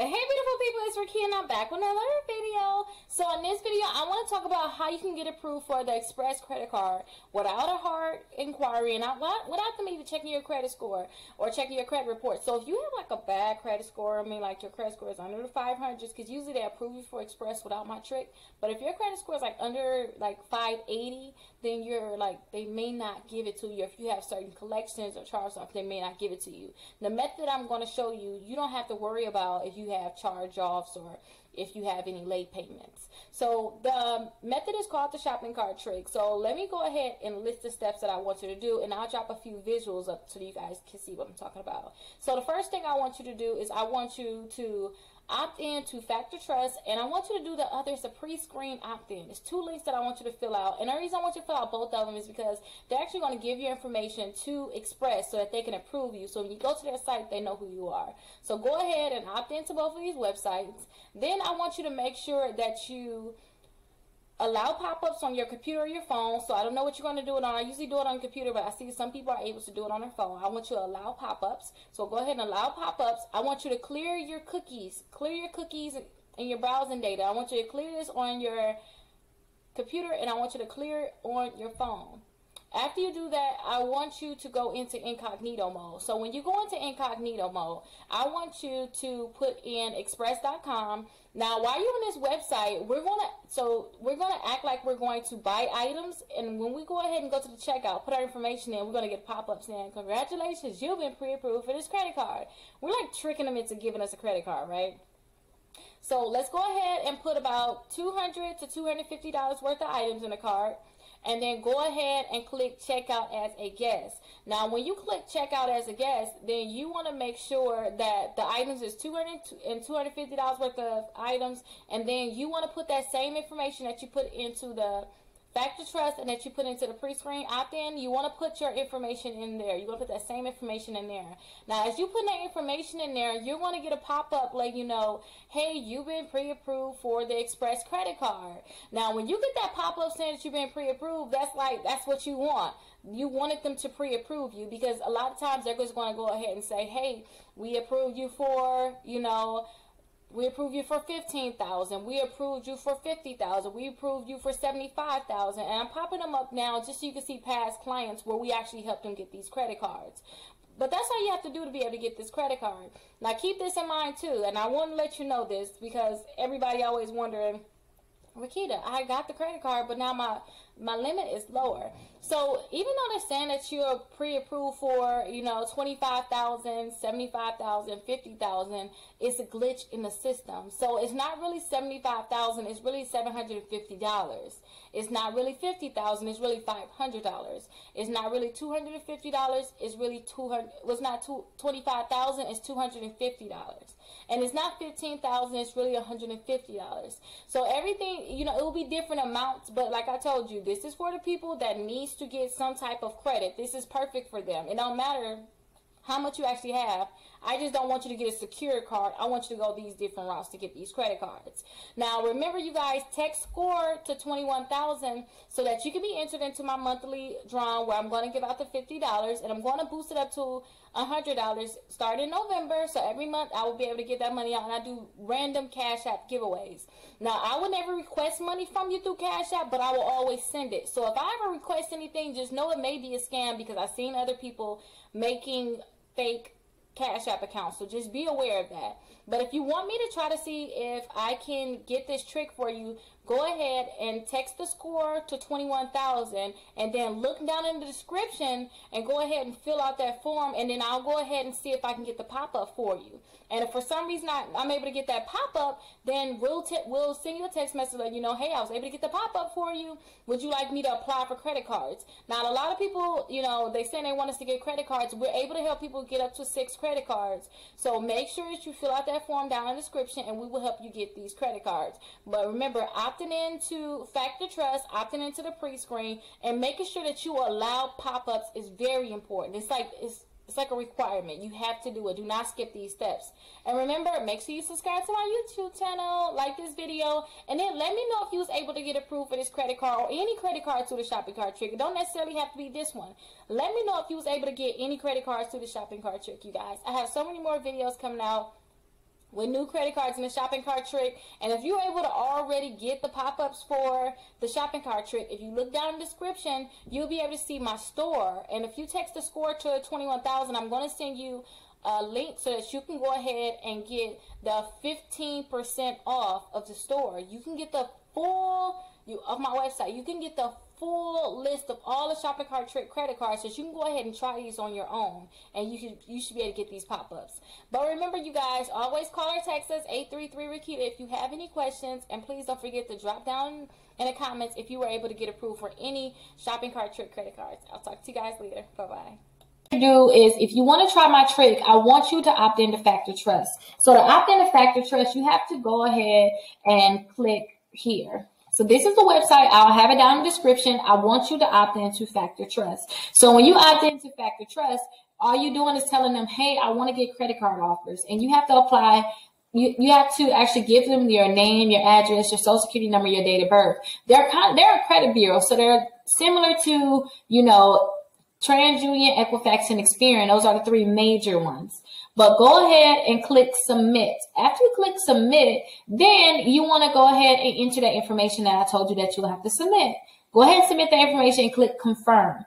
Hey beautiful people, it's Rickita and I'm back with another video. So in this video, I want to talk about how you can get approved for the Express credit card without a hard inquiry and without them even checking your credit score or checking your credit report. So if you have like a bad credit score, I mean like your credit score is under the 500s, because usually they approve you for Express without my trick. But if your credit score is like under like 580, then you're like, they may not give it to you. If you have certain collections or charge-offs, they may not give it to you. The method I'm going to show you, you don't have to worry about if you have charge-offs or if you have any late payments. So the method is called the shopping cart trick. So let me go ahead and list the steps that I want you to do, and I'll drop a few visuals up so you guys can see what I'm talking about. So the first thing I want you to do is I want you to opt in to Factor Trust, and I want you to do the other. It's a pre-screen opt-in. There's two links that I want you to fill out, and the reason I want you to fill out both of them is because they're actually going to give you information to Express so that they can approve you. So when you go to their site, they know who you are. So go ahead and opt into both of these websites. Then I want you to make sure that you allow pop-ups on your computer or your phone. So I don't know what you're going to do it on. I usually do it on the computer, but I see some people are able to do it on their phone. I want you to allow pop-ups. So go ahead and allow pop-ups. I want you to clear your cookies. Clear your cookies and your browsing data. I want you to clear this on your computer, and I want you to clear it on your phone. After you do that, I want you to go into Incognito Mode. So when you go into Incognito Mode, I want you to put in express.com. Now, while you're on this website, we're gonna act like we're going to buy items, and when we go ahead and go to the checkout, put our information in, we're gonna get pop-ups saying, "Congratulations, you've been pre-approved for this credit card." We're like tricking them into giving us a credit card, right? So let's go ahead and put about $200 to $250 worth of items in the cart. And then go ahead and click checkout as a guest. Now, when you click checkout as a guest, then you want to make sure that the items is $200 and $250 worth of items. And then you want to put that same information that you put into the Factor Trust and that you put into the pre-screen opt-in. You want to put your information in there. You want to put that same information in there. Now, as you put that information in there, you're going to get a pop-up letting you know, hey, you've been pre-approved for the Express credit card. Now, when you get that pop-up saying that you've been pre-approved, that's what you want. You wanted them to pre-approve you, because a lot of times they're just going to go ahead and say, hey, we approved you for, we approved you for $15,000. We approved you for $50,000. We approved you for $75,000. And I'm popping them up now just so you can see past clients where we actually helped them get these credit cards. But that's all you have to do to be able to get this credit card. Now keep this in mind too, and I want to let you know this because everybody always wondering, Rickita, I got the credit card, but now my limit is lower. So even though they're saying that you're pre-approved for, $25,000, $75,000, $50,000, it's a glitch in the system. So it's not really $75,000, it's really $750. It's not really $50,000, it's really $500. It's not really $250, it's really $25,000, it's $250. And it's not $15,000, it's really $150. So everything, it will be different amounts, but like I told you, this is for the people that needs to get some type of credit. This is perfect for them. It don't matter how much you actually have. I just don't want you to get a secure card. I want you to go these different routes to get these credit cards. Now, remember, you guys, text SCORE to 21,000 so that you can be entered into my monthly drawing where I'm going to give out the $50, and I'm going to boost it up to $100 starting in November. So every month I will be able to get that money out, and I do random Cash App giveaways. Now, I will never request money from you through Cash App, but I will always send it. So if I ever request anything, just know it may be a scam, because I've seen other people making fake Cash App accounts, so just be aware of that. But if you want me to try to see if I can get this trick for you, go ahead and text the SCORE to 21,000 and then look down in the description and go ahead and fill out that form, and then I'll go ahead and see if I can get the pop-up for you. And if for some reason I'm able to get that pop-up, then we'll send you a text message letting you know, hey, I was able to get the pop-up for you. Would you like me to apply for credit cards? Now, a lot of people, they say they want us to get credit cards. We're able to help people get up to 6 credit cards. So make sure that you fill out that form down in the description, and we will help you get these credit cards. But remember, opting into Factor Trust, opting into the pre-screen, and making sure that you allow pop-ups is very important. It's like a requirement. You have to do it. Do not skip these steps. And remember, make sure you subscribe to my YouTube channel, like this video, and then let me know if you was able to get approved for this credit card or any credit card through the shopping cart trick. It don't necessarily have to be this one. Let me know if you was able to get any credit cards through the shopping cart trick, you guys. I have so many more videos coming out. with new credit cards and the shopping cart trick. And if you're able to already get the pop-ups for the shopping cart trick, if you look down in the description, you'll be able to see my store. And if you text the score to 21,000, I'm going to send you a link so that you can go ahead and get the 15% off of the store. You can get the full of my website. You can get the full list of all the shopping cart trick credit cards, so you can go ahead and try these on your own, and you should be able to get these pop-ups. But remember, you guys, always call or text us 833-RICKITA if you have any questions, and please don't forget to drop down in the comments if you were able to get approved for any shopping cart trick credit cards. I'll talk to you guys later. Bye-bye. Do is, if you want to try my trick, I want you to opt into Factor Trust. So to opt into Factor Trust, you have to go ahead and click here. So this is the website. I'll have it down in the description. I want you to opt into Factor Trust. So when you opt into Factor Trust, all you're doing is telling them, hey, I want to get credit card offers. And you have to apply. You have to actually give them your name, your address, your social security number, your date of birth. They're a credit bureau. So they're similar to, TransUnion, Equifax, and Experian. Those are the three major ones. But go ahead and click submit. After you click submit, then you want to go ahead and enter that information that I told you that you'll have to submit. Go ahead and submit that information and click confirm.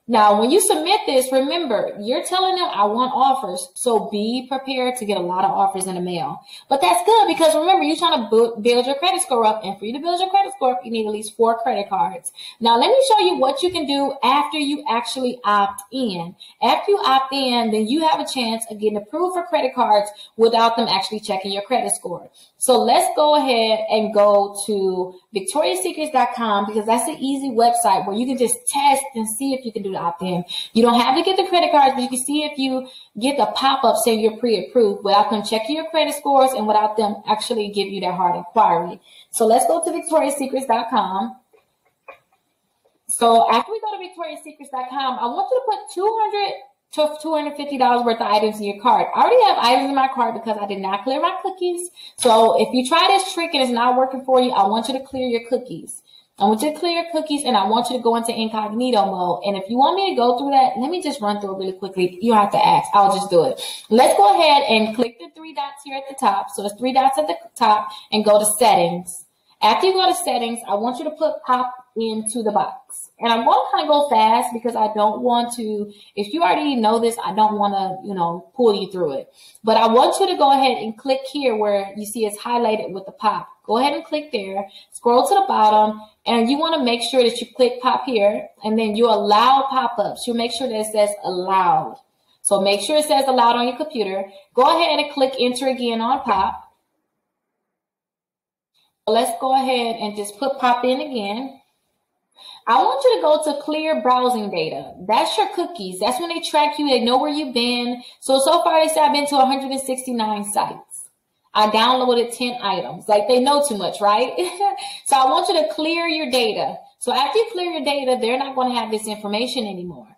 Now, when you submit this, remember, you're telling them I want offers. So be prepared to get a lot of offers in the mail. But that's good because remember, you're trying to build your credit score up. And for you to build your credit score up, you need at least 4 credit cards. Now, let me show you what you can do after you actually opt in. After you opt in, then you have a chance of getting approved for credit cards without them actually checking your credit score. So let's go ahead and go to victoriassecrets.com because that's an easy website where you can just test and see if you can do the opt-in. You don't have to get the credit cards, but you can see if you get the pop-up saying you're pre-approved without them checking your credit scores and without them actually give you that hard inquiry. So let's go to victoriassecrets.com. So after we go to victoriassecrets.com, I want you to put $250 worth of items in your cart. I already have items in my cart because I did not clear my cookies. So if you try this trick and it's not working for you, I want you to clear your cookies. I want you to clear your cookies and I want you to go into incognito mode. And if you want me to go through that, let me just run through it really quickly. You don't have to ask. I'll just do it. Let's go ahead and click the 3 dots here at the top. So it's 3 dots at the top and go to settings. After you go to settings, I want you to put pop into the box. And I'm going to kind of go fast because I don't want to, if you already know this, I don't want to, pull you through it. But I want you to go ahead and click here where you see it's highlighted with the pop. Go ahead and click there, scroll to the bottom, and you want to make sure that you click pop here, and then you allow pop-ups. You make sure that it says allowed. So make sure it says allowed on your computer. Go ahead and click enter again on pop. Let's go ahead and just put pop in again. I want you to go to clear browsing data. That's your cookies. That's when they track you. They know where you've been. So far they say I've been to 169 sites. I downloaded 10 items. Like they know too much, right? So I want you to clear your data. So after you clear your data, they're not going to have this information anymore.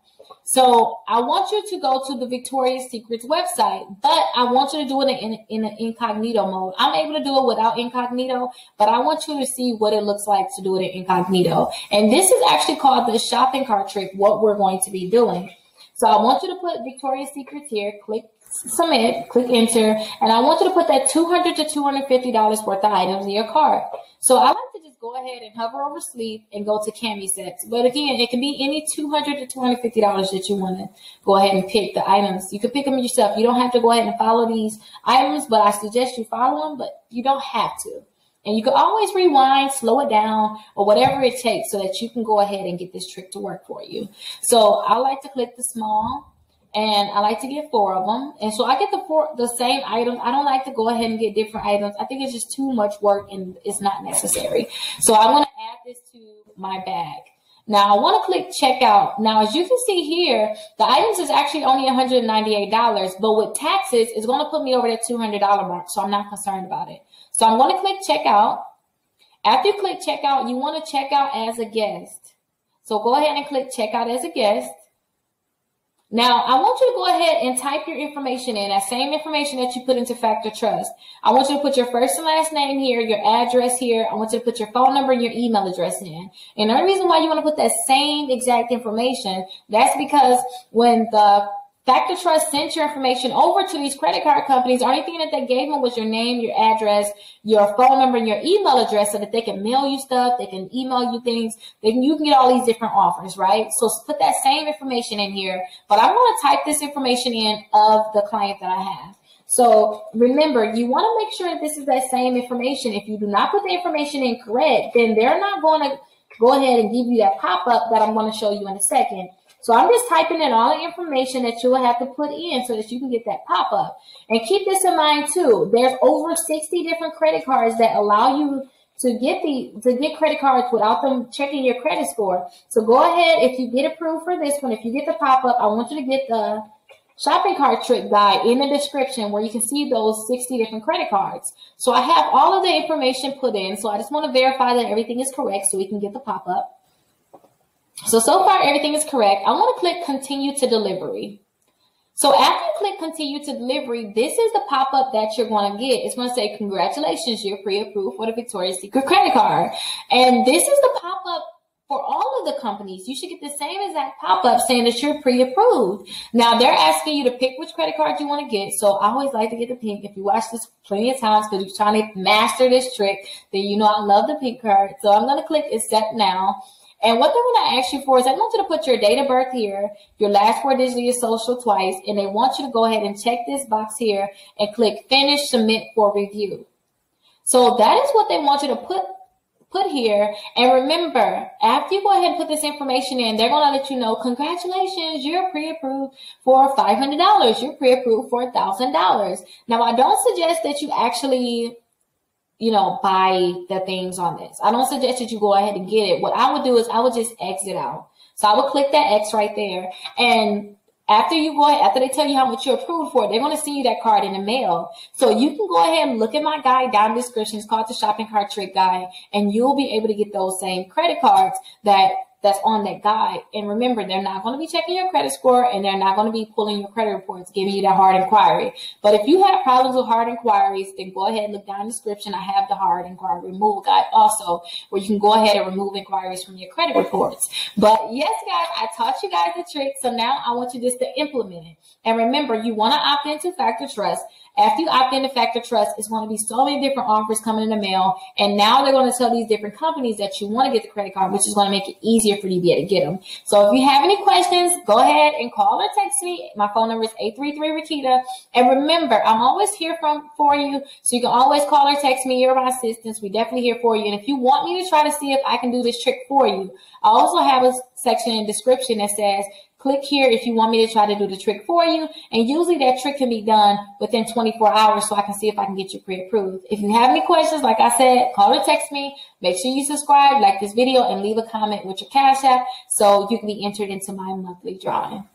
So I want you to go to the Victoria's Secrets website, but I want you to do it in an incognito mode. I'm able to do it without incognito, but I want you to see what it looks like to do it in incognito. And this is actually called the shopping cart trick, what we're going to be doing. So I want you to put Victoria's Secrets here, click submit, click enter, and I want you to put that $200 to $250 worth of items in your cart. So I like to just go ahead and hover over sleep and go to cami sets. But again, it can be any $200 to $250 that you want to go ahead and pick the items. You can pick them yourself. You don't have to go ahead and follow these items, but I suggest you follow them, but you don't have to. And you can always rewind, slow it down, or whatever it takes so that you can go ahead and get this trick to work for you. So I like to click the small. And I like to get 4 of them. And so I get the same items. I don't like to go ahead and get different items. I think it's just too much work and it's not necessary. So I want to add this to my bag. Now I want to click checkout. Now, as you can see here, the items is actually only $198, but with taxes, it's going to put me over that $200 mark. So I'm not concerned about it. So I'm going to click checkout. After you click checkout, you want to check out as a guest. So go ahead and click checkout as a guest. Now, I want you to go ahead and type your information in, that same information that you put into Factor Trust. I want you to put your first and last name here, your address here. I want you to put your phone number and your email address in. And the only reason why you want to put that same exact information, that's because when the Factor Trust sent your information over to these credit card companies. The only thing that they gave them was your name, your address, your phone number, and your email address so that they can mail you stuff, they can email you things, you can get all these different offers, right? So put that same information in here, but I'm going to type this information in of the client that I have. So remember, you want to make sure that this is that same information. If you do not put the information in correct, then they're not going to go ahead and give you that pop-up that I'm going to show you in a second. So I'm just typing in all the information that you will have to put in so that you can get that pop-up. And keep this in mind too. There's over 60 different credit cards that allow you to get credit cards without them checking your credit score. So go ahead, if you get approved for this one, if you get the pop-up, I want you to get the shopping cart trick guide in the description where you can see those 60 different credit cards. So I have all of the information put in. So I just want to verify that everything is correct so we can get the pop-up. So far everything is correct. I want to click continue to delivery. So after you click continue to delivery, this is the pop-up that you're going to get. It's going to say, congratulations, you're pre-approved for the Victoria's Secret credit card. And this is the pop-up for all of the companies. You should get the same exact pop-up saying that you're pre-approved. Now, they're asking you to pick which credit card you want to get. So I always like to get the pink. If you watch this plenty of times because you're trying to master this trick, then you know I love the pink card. So I'm going to click accept now. And what they're going to ask you for is they want you to put your date of birth here, your last 4 digits of your social twice, and they want you to go ahead and check this box here and click finish, submit for review. So that is what they want you to put here. And remember, after you go ahead and put this information in, they're going to let you know, congratulations, you're pre-approved for $500. You're pre-approved for $1,000. Now, I don't suggest that you actually buy the things on this. I don't suggest that you go ahead and get it. What I would do is I would just exit out. So I would click that X right there. And after they tell you how much you're approved for, they're going to send you that card in the mail. So you can go ahead and look at my guide down in the description. It's called the Shopping Cart Trick Guide. And you'll be able to get those same credit cards that's on that guide. And remember, they're not going to be checking your credit score and they're not going to be pulling your credit reports, giving you that hard inquiry. But if you have problems with hard inquiries, then go ahead and look down in the description. I have the hard inquiry removal guide also, where you can go ahead and remove inquiries from your credit reports. But yes, guys, I taught you guys the trick. So now I want you just to implement it. And remember, you want to opt into Factor Trust. After you opt into Factor Trust, it's going to be so many different offers coming in the mail. And now they're going to tell these different companies that you want to get the credit card, which is going to make it easier for you to be able to get them. So if you have any questions, go ahead and call or text me. My phone number is 833-Rickita. And remember, I'm always here for you. So you can always call or text me. You're my assistants. We're definitely here for you. And if you want me to try to see if I can do this trick for you, I also have a section in the description that says, click here if you want me to try to do the trick for you. And usually that trick can be done within 24 hours so I can see if I can get you pre-approved. If you have any questions, like I said, call or text me. Make sure you subscribe, like this video, and leave a comment with your Cash App so you can be entered into my monthly drawing.